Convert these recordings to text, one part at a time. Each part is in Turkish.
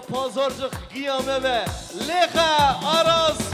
پازارجخ قیامه و لخه آراز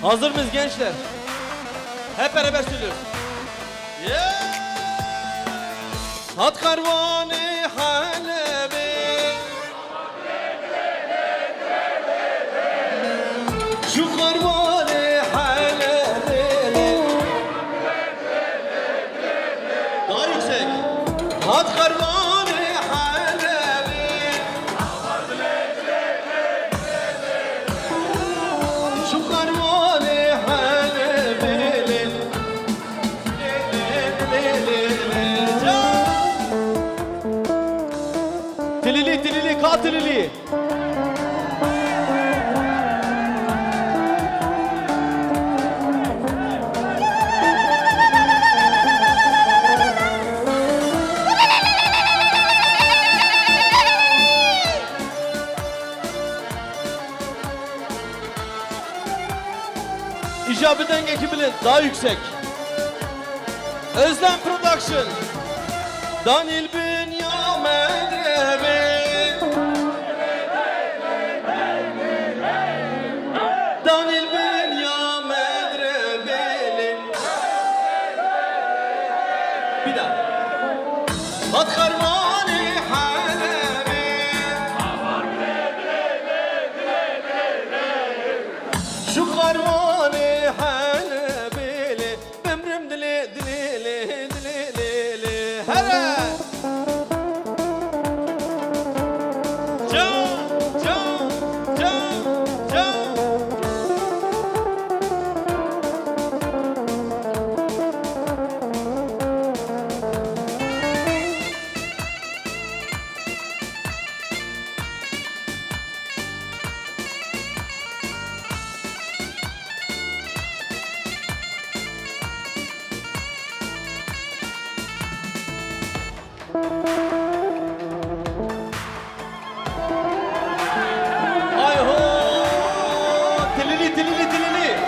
Hazır mıyız gençler? Hep beraber söylüyoruz. Hat karvanı Halep'e şu karvanı Halep'e daha yüksek. Hat karvanı Katilili. İcabından ekibinin daha yüksek. Özlem Production. Daniel Bünyamin Ebi. Daniel Bünyamin Ebi. Bir daha. Hat karvanı Halep'e şu karvanı Halep'e ömrüm dile dile dile dile hele can can can can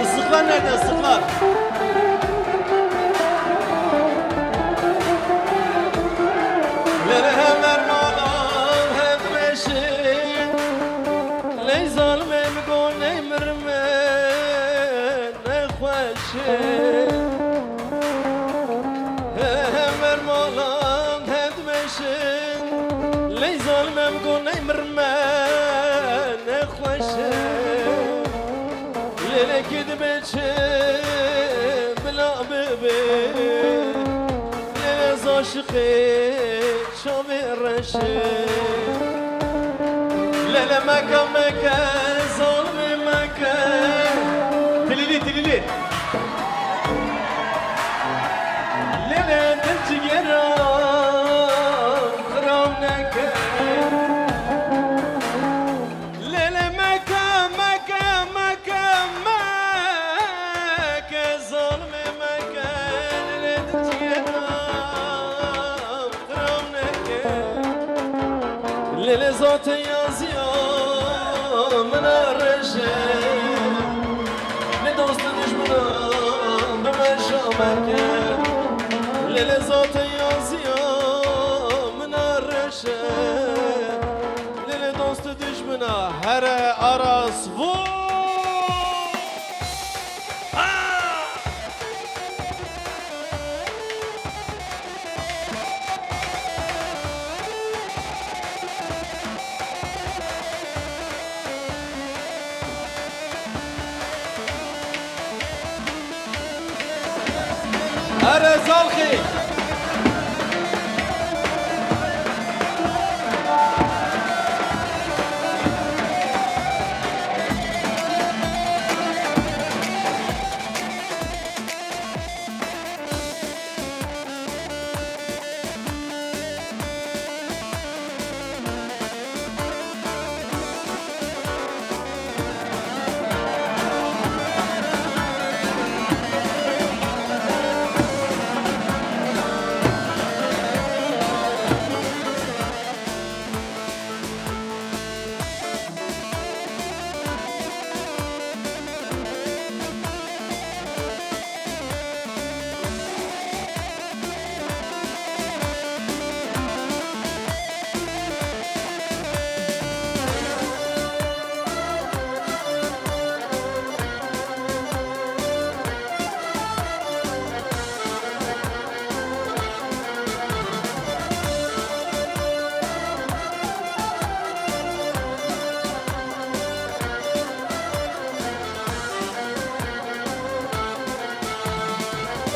Islıklar nerede? Islıklar. Lerehemer malan hep beşin ley zalmem gol ney mirmen ne khoşin Lerehemer malan hep beşin ley zalmem gol ney mirmen ne khoşin لك دبتشي بلا بيبي ليز عاشقي شوفي الرشي لا لا مكان مكان ظلمي مكان تليلي تليلي لا لا تنتي يرام خرامنك ليلة زوت يازيا من الرجال لدوست دشمنا بمشامك ليلة زوت يازيا من الرجال ليلة دوست دشمنا هر أراس فو ارزال خي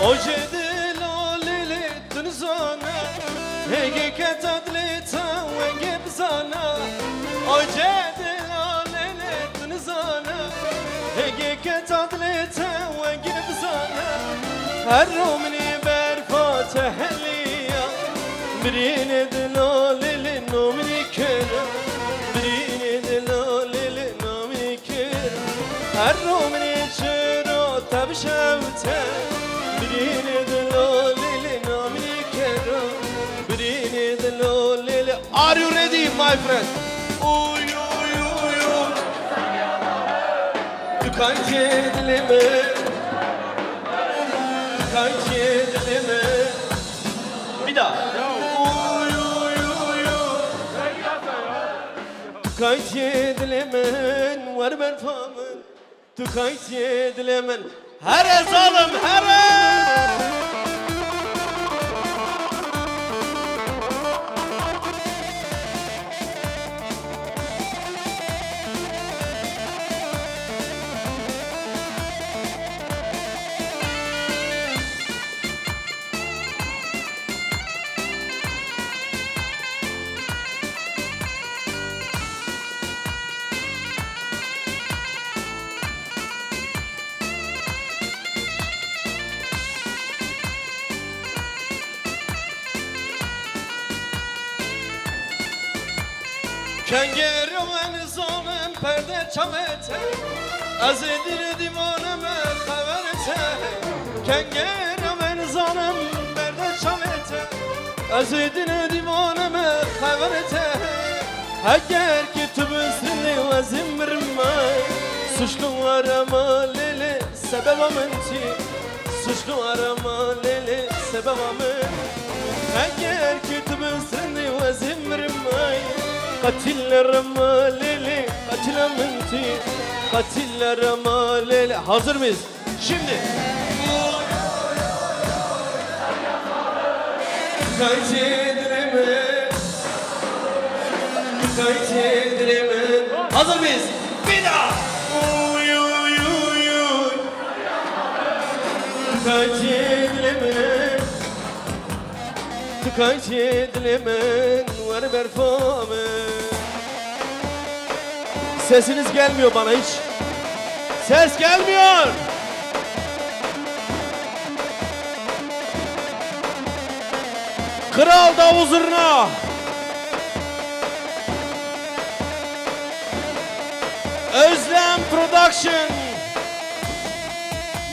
وجد لولي تنزانا هيك كتدليتا وجب زانا وجد لولي تنزانا هيك كتدليتا وجب زانا هرومني برفات هليا برين دلولي نومني كنا برين دلولي نومني كنا هرومني شرو تبشوته Are you ready, my friend? Oy oy oy oy. Tükenci dilimi, tükenci dilimi. Bir daha. Oy oy oy oy. Tükenci dilimin var ben famın. Tükenci dilimin. Her zalim her. کنگر و نظامم پرده چمته از دل دیوانم خبرته کنگر و نظامم پرده چمته از دل دیوانم خبرته اگر که تو بسلی و زمرمای suçlu arama lele sebebim ti suçlu arama lele sebebim eğer ki tu bسني و زمرمای Katillerim leli, katilerim ti, katillerim leli. Hazır mıyız? Şimdi. Hazır mıyız? Bir daha. Var berfamı. Sesiniz gelmiyor bana hiç. Ses gelmiyor. Kral davul zurna. Özlem Production.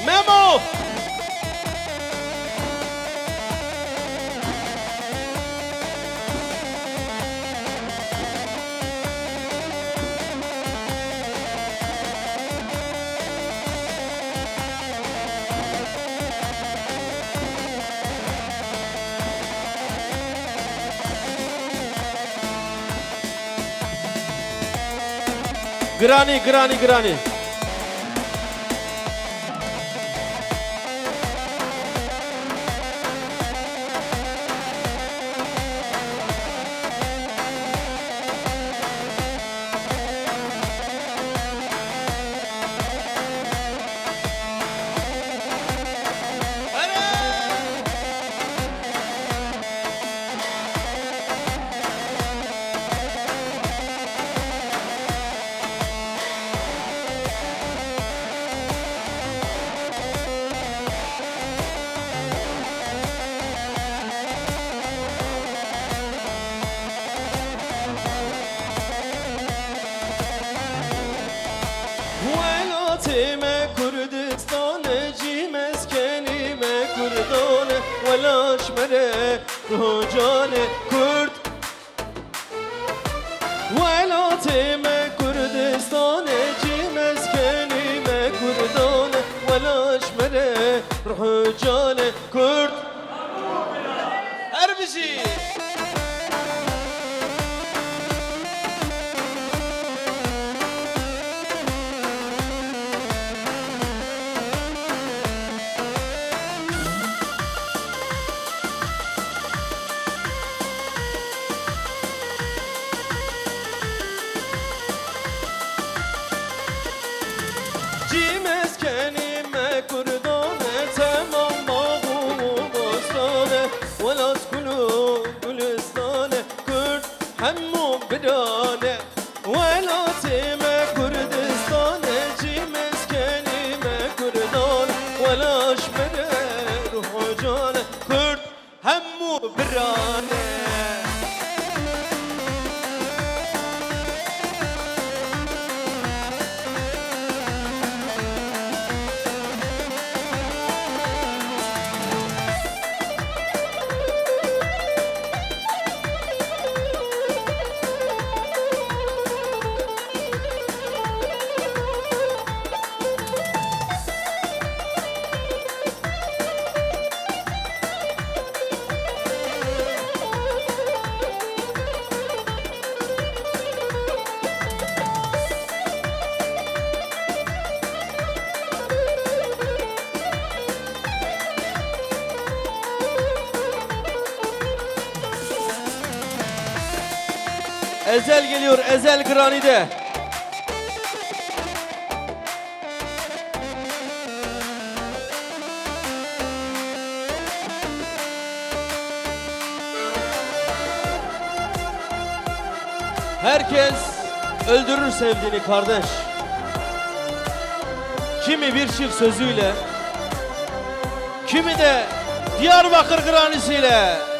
Memo. Granny, granny, granny. ولاش مره رجال کرد ولاتم کردستان چی مسکنیم کردان ولاش مره رجال کرد هر بشی Ezel geliyor, Ezel Grani'de. Herkes öldürür sevdiğini kardeş. Kimi bir çift sözüyle, kimi de Diyarbakır Granisiyle.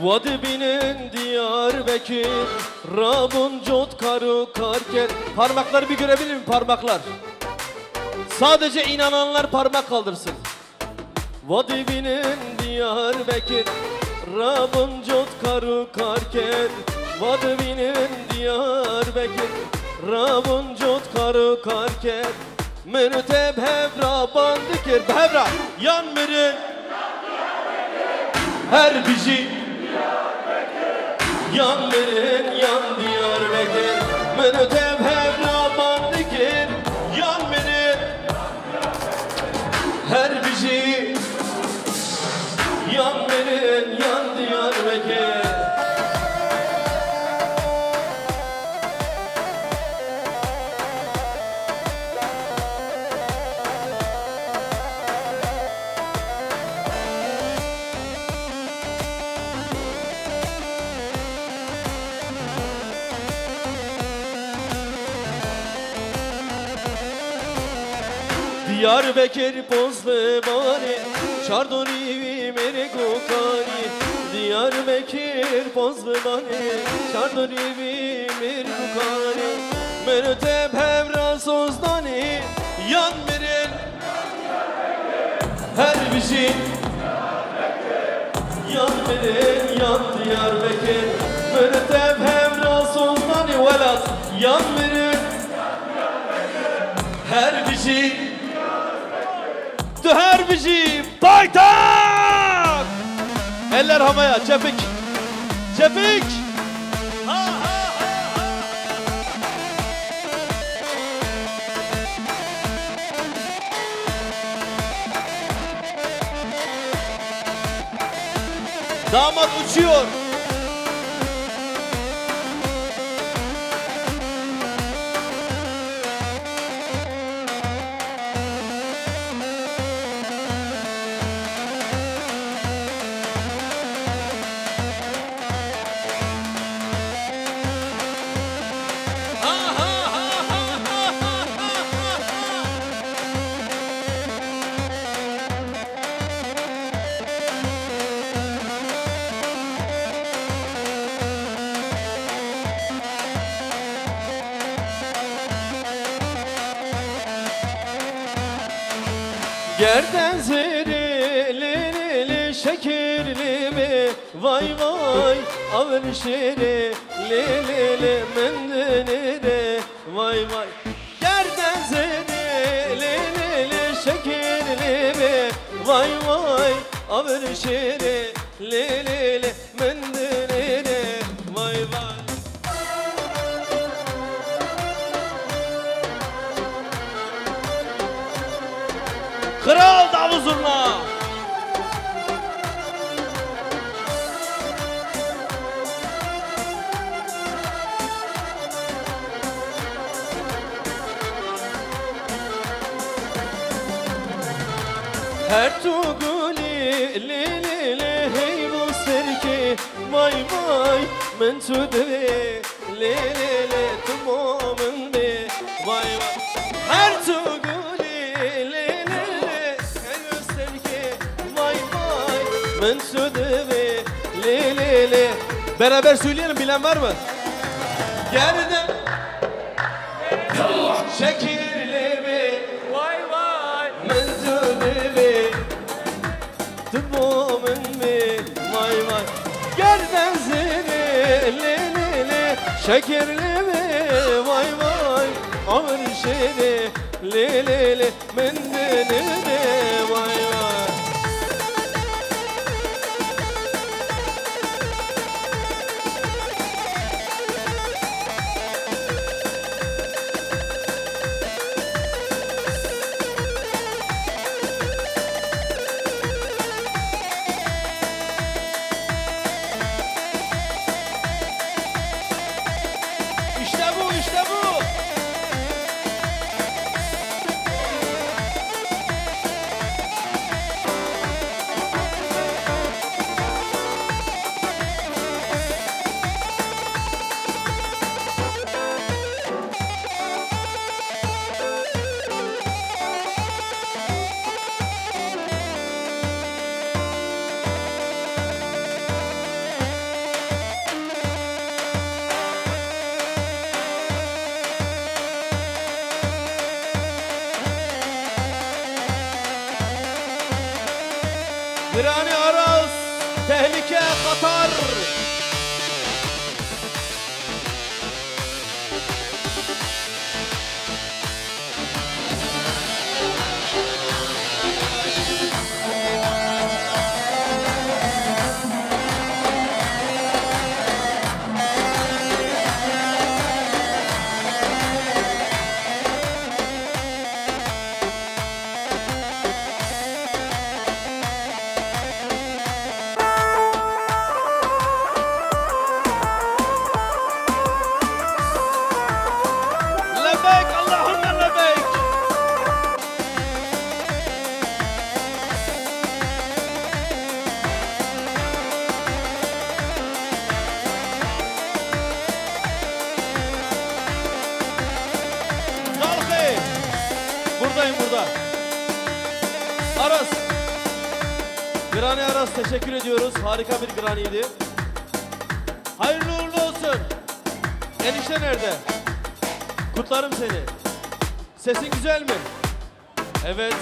Vadibinin Diyarbakır Rabun Jot Karu Karker. Parmakları bir görebilir miyim, parmaklar? Sadece inananlar parmak kaldırsın. Vadibinin Diyarbakır Rabun Jot Karu Karker. Vadibinin Diyarbakır Rabun Jot Karu Karker. Mürteb hevra bandikir hevra yan mirin her bizi yan mirin yan Diyarbakır Mürteb hevra bandikir yan mirin her bizi yan mirin yan Diyarbakır. Diyarbakır pozlu bari Çardoni mere gokari Diyarbakır pozlu bari Çardoni mere gokari Mürteb hevra sozdani yan mirin her bizi yan mirin yan Diyarbakır Mürteb hevra sozdani velat yan mirin her bizi her bizi paytak. Eller havaya, çepik. Çepik. Ha ha ha ha. Damat uçuyor. Gerden zeri li şekerli mi vay vay avın şeri li mendili vay vay gerden zeri li şekerli mi vay vay avın şeri li mendili vay vay. Kral davul zurna. Her tuguli li hey bu serki vay vay men tudve li tumomun be vay vay her tuguli li men tudve li beraber söyleyelim bilen var mı? Gerden şekerli mi vay vay men tudve tumomun be vay vay gerden zeri li şekerli mi vay vay ağır şeri li men tudve vay vay. Virani Aras, tehlike, Katar. Buradayım burada. Aras. Granny Aras teşekkür ediyoruz. Harika bir granny'ydi. Hayırlı uğurlu olsun. Enişte nerede? Kutlarım seni. Sesin güzel mi? Evet.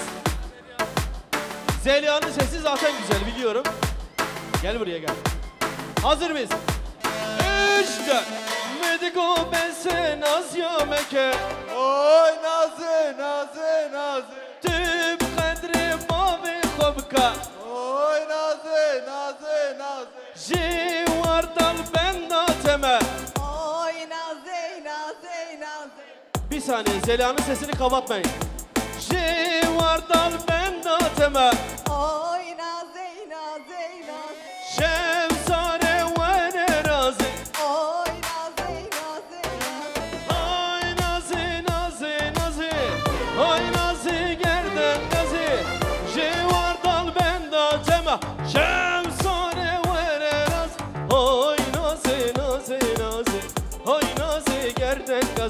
Zeliha'nın sesi zaten güzel biliyorum. Gel buraya gel. Hazır mıyız? 3, 4. Medigo ben sen az yemeke. Oy nazı nazı nazı. Tüp kadri mavi kobka. Oy nazı nazı nazı. Jivardan ben nateme. Oy nazı nazı nazı. Bir saniye Zeliha'nın sesini kapatmayın. Jivardan ben nateme. Oy nazı nazı nazı.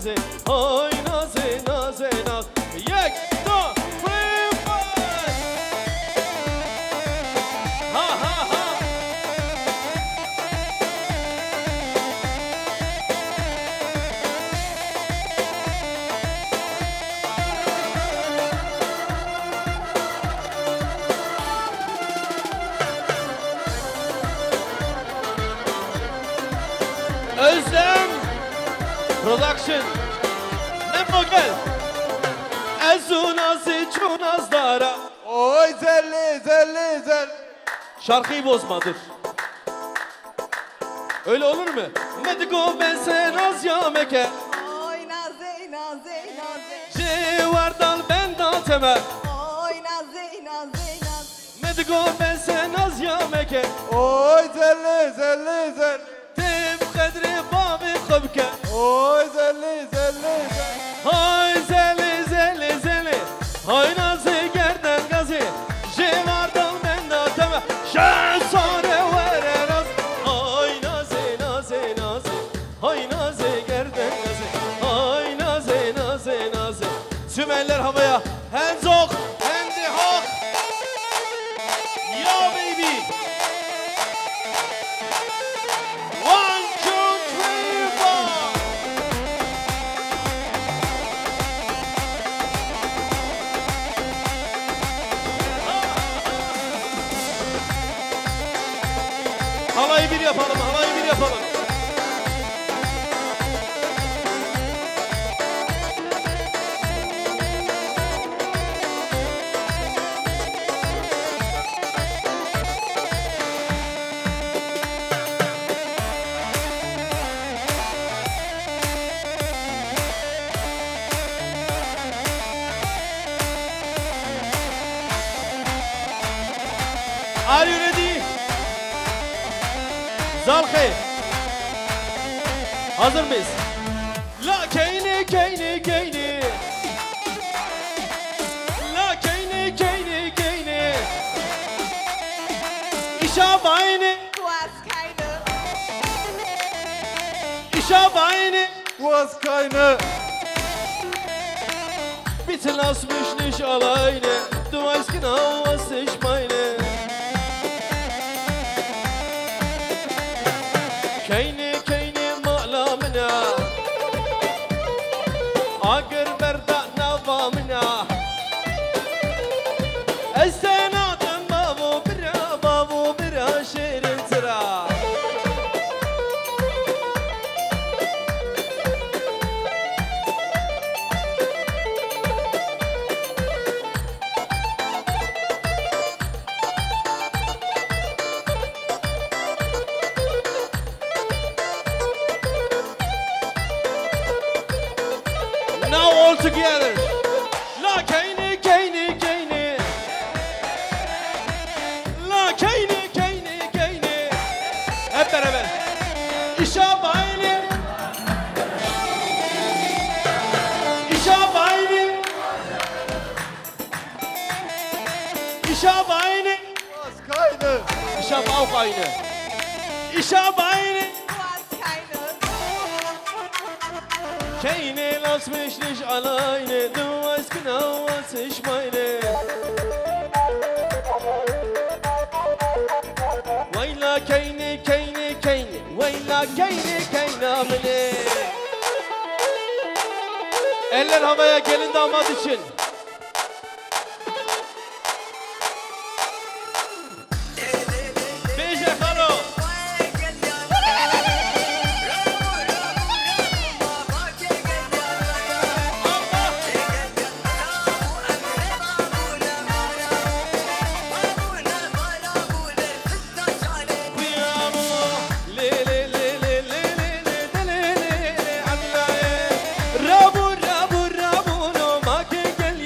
نازه های نازه نازه ناز یک دو تری فور ها ها ها Özlem Production Nemo gel Ezu nazi çunaz dara Oy zelli zelli zelli. Şarkıyı bozmadır. Öyle olur mu? Medigo ben sen az ya meke Oy naze naze naze. Civardal ben da temel Oy naze naze naze. Medigo ben sen az ya meke Oy zelli zelli zelli. Tep kadri babi kıbke Oy zelli zelli zelli. Hay zeli zeli zeli Hay nazi gerden gazi Civardal ben da temel Şehsare vere naz Hay nazi nazi nazi Hay nazi gerden gazi Hay nazi nazi nazi Tüm eller havaya Hands up Handy hawk Yo baby 1, 2, 3, 4 Halayı bir yapalım, halayı bir yapalım. Are you ready? Zalkı. Hazır mıyız? La keyni keyni keyni. La keyni keyni keyni. İşa bayni. Du hast keine. İşa bayni. Was keine. Bitte lass mich nicht alleine. Du weißt genau, was ich meine. Keyni keyni ma'lamina. Agır berda navamina. Estenadın babu bira şirin sıra. Now all together. La keyni keyni keyni. La keyni keyni keyni. Hep beraber. İşa bayni. İşa bayni. İşa bayni. Was keine. Ich hab auch eine. Ich hab eine. Du hast keine. Keine, lass mich nicht alleine. Du weißt genau, was ich meine. Wayla keine, keine, keine. Wayla keine, keine amele. Eller havaya gelin damat için. Beje karo. Rabu rabu rabu no ma ke gel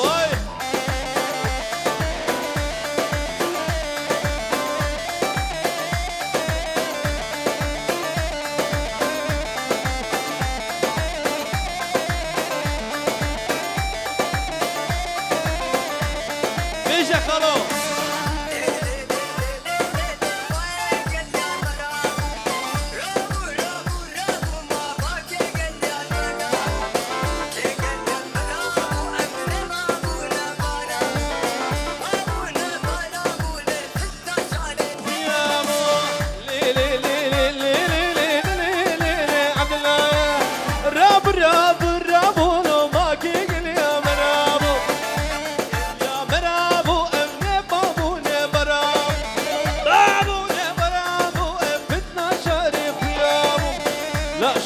Vay. Beşe kalo.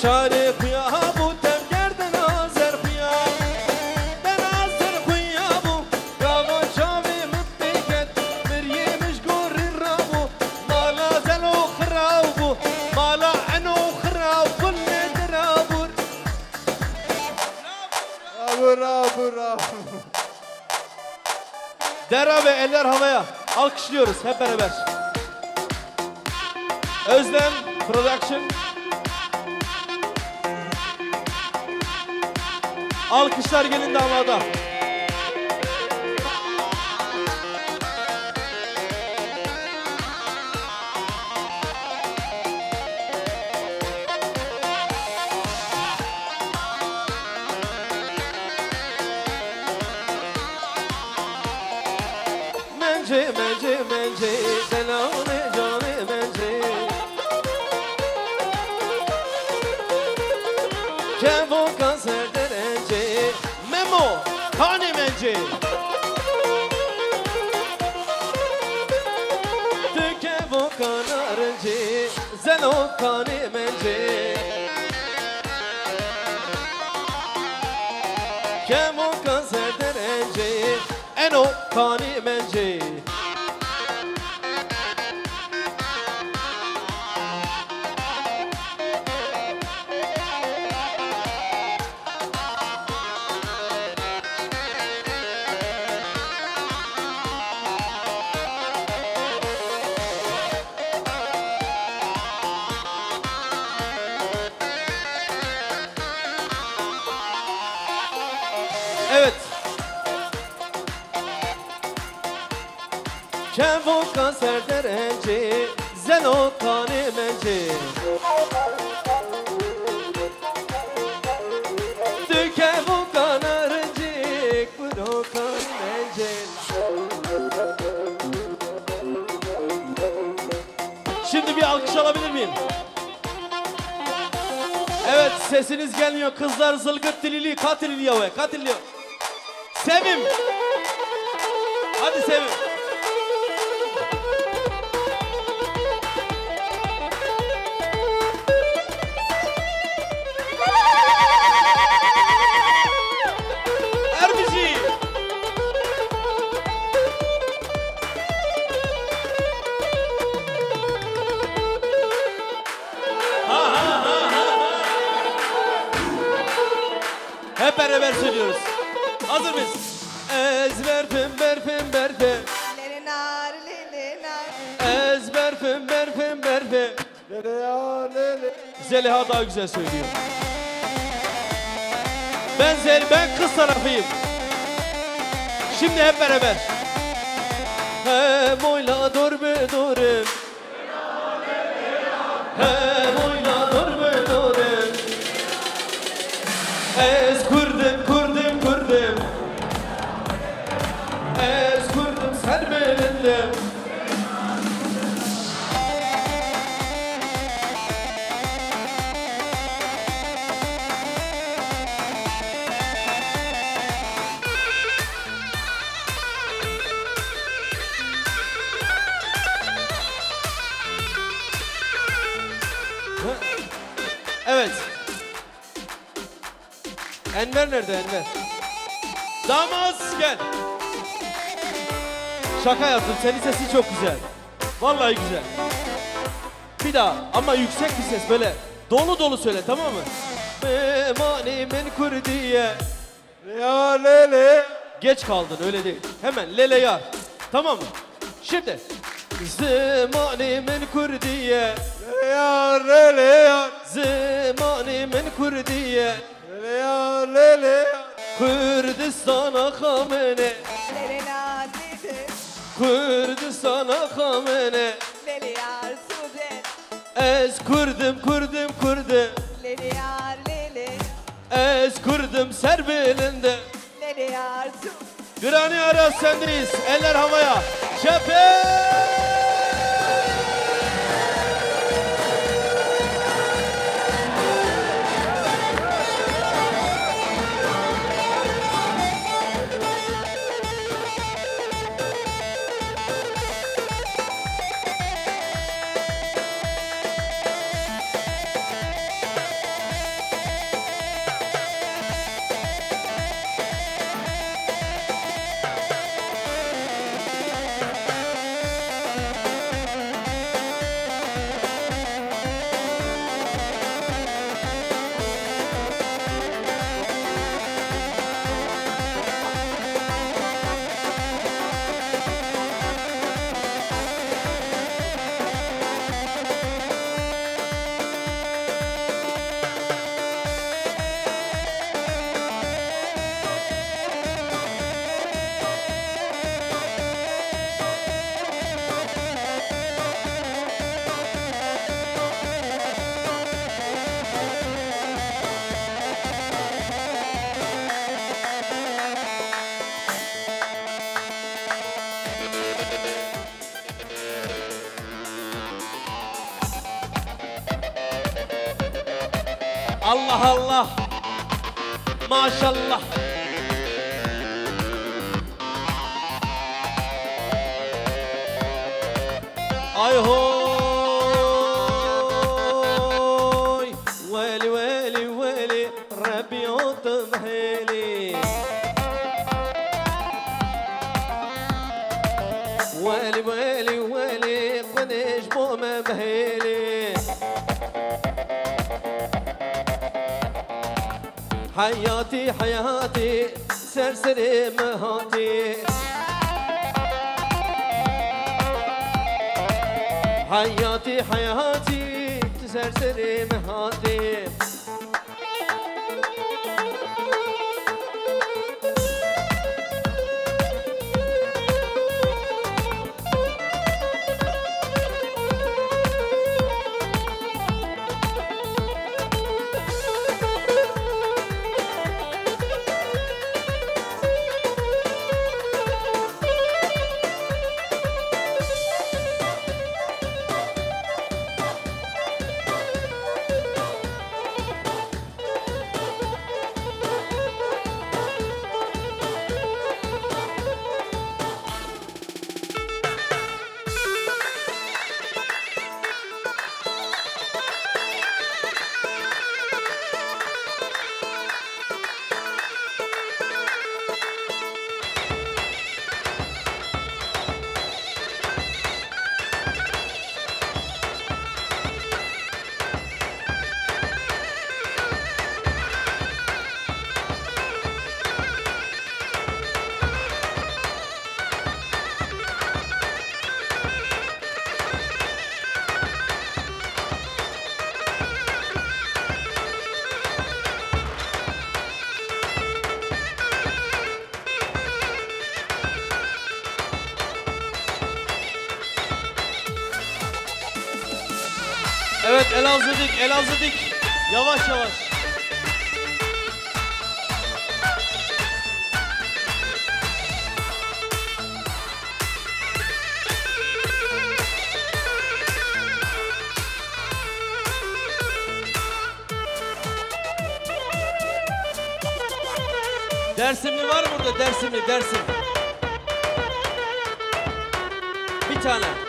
شارق يا ابو تمجرد ناظر خيام بناظر خيامو قاما شامي مبتكت مريم شقور الرابو مالا زلو خرابو مالا عنو خراب كل درابور Bravo, bravo. Dera ve eller havaya alkışlıyoruz hep beraber. Özlem Production. Alkışlar gelin damada. Mence, mence, mence, selamı canı mence. Kevo kanser derece, Memo, kani mence. Kevo kanarıncı, zelo kani mence. Kevo kanser derece, eno kani mence. Evet. Kevo kanser derece, zelo kani mence. Kevo kanarıncı, kuro kani mence. Şimdi bir alkış alabilir miyim? Evet, sesiniz gelmiyor. Kızlar zılgıt dilili, katililiyor ve katililiyor. Sevim. Hadi Sevim. Erbici. Hep beraber söylüyoruz. Hazır mıyız? Ezber pember pember pe. Lelenar, lelenar. Ezber pember pember pe. Lele ya lele. Zeliha daha güzel söylüyor. Ben kız tarafıyım. Şimdi hep beraber. Hem oyla dur be durum. Hem oyla dur be durum. Ez kurdum kurdum kurdum. Ez kurdum sen belindim. Evet. Enver nerede Enver? Damat gel. Şaka yaptım. Senin sesin çok güzel. Vallahi güzel. Bir daha ama yüksek bir ses böyle dolu dolu söyle, tamam mı? Mani men kurdiye. Ya lele. Geç kaldın öyle değil. Hemen lele yar. Tamam mı? Şimdi. Zımanimin Kurdiye. Lele yar, lele yar. Zımanimin Kurdiye. Lele yar, lele yar. Kürdistan'a kamene. Lele nar lele. Kürdistan'a kamene. Lele yar Sude. Ez Kürdim, Kürdim, Kürdim. Lele yar lele. Ez Kürdim serbilinde. Lele yar Sude. Granny Aras sendeyiz. Eller havaya. Cephe! Allah Allah. Maşallah. Ay hoy. Veli veli veli. Rabbi otum heli. Veli veli veli. Qanish bu meheli. حياتي حياتي سرسري مهاتي حياتي حياتي سرسري مهاتي Evet, Elazığ dik, Elazığ dik. Yavaş yavaş. Dersimli var mı burada? Dersimli, Dersim. Bir tane.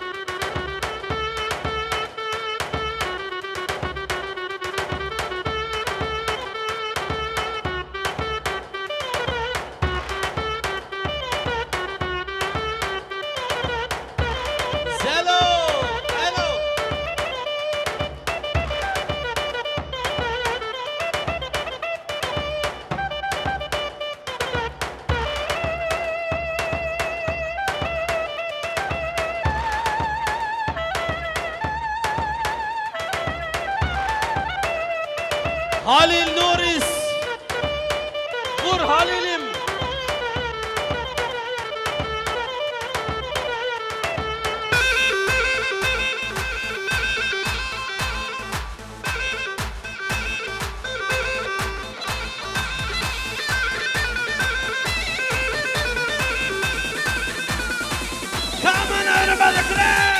Halil Nuris. Vur Halil'im. Kaman arabalıklar.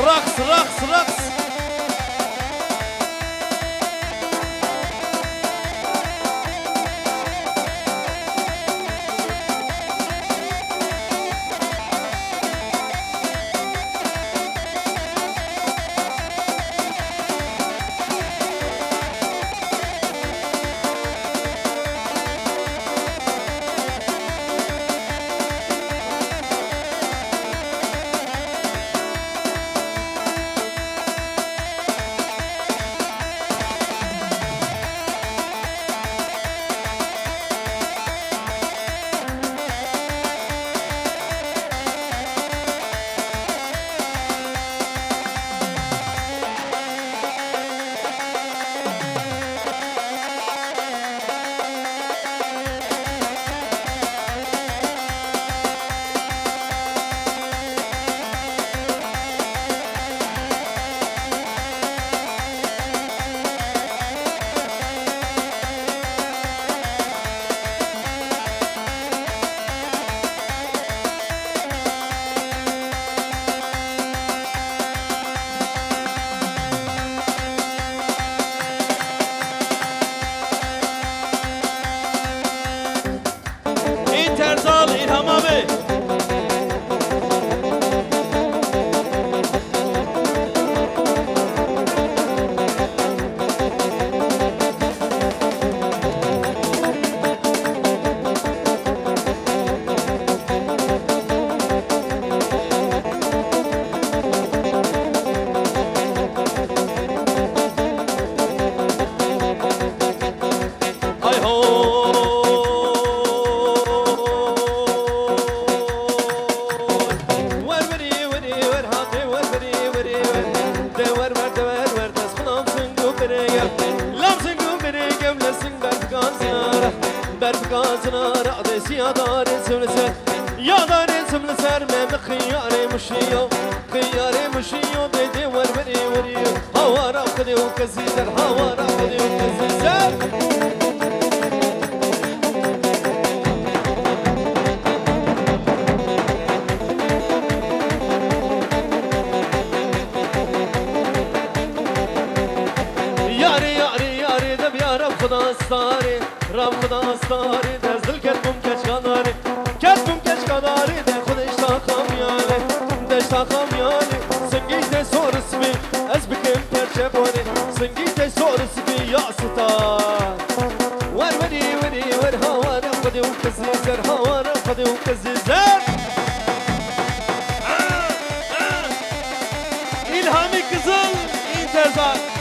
رقص رقص رقص Terzal İlham abi. Ay ho. يا دار سملسر يا دار سملسر ما خياري مشيو خياري مشيو بدي وربري وريو هوارا خدي وكزيزر هوارا خدي وكزيزر ياري ياري ياري دب يا رب خدا استاري رب خدا استاري دزل كتبم كشكاداري كتبم كشكاداري ده خود اشتاقم يعني ده اشتاقم يعني سنگیش ده سور اسمی از بکم پرچه بانی سنگیش ده سور اسمی یا ستار ور ودی ودی ور هوارا خدی و کزیزر هوارا خدی و کزیزر İlhami Kızıl İntezar.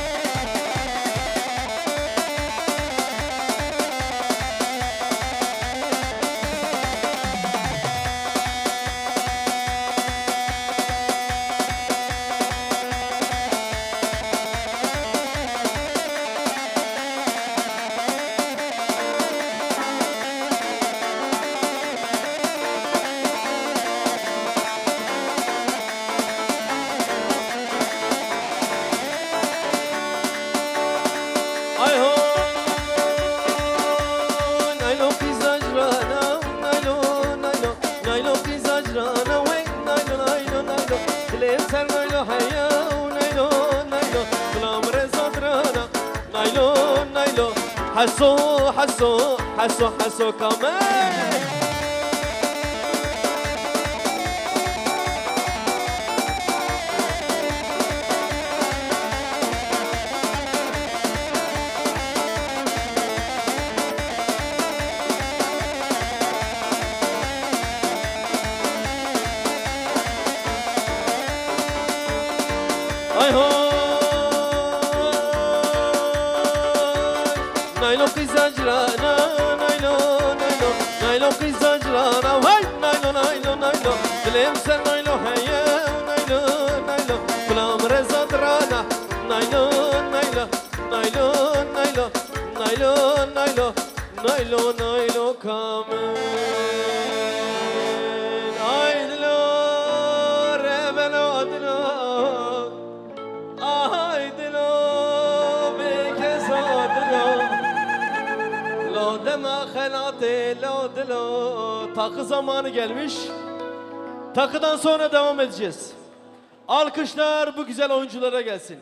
حسو حسو حسو حسو كمان اي هو نايلو قزاجرانا نايلو نايلو نايلو قزاجرانا هاي نايلو نايلو نايلو دلم سر نايلو هيا نايلو نايلو كلام رزا درانا نايلو نايلو نايلو نايلو نايلو نايلو نايلو نايلو كامل ايدلو ربلو ادلو ايدلو Deme helate lodelo. Takı zamanı gelmiş. Takıdan sonra devam edeceğiz. Alkışlar bu güzel oyunculara gelsin.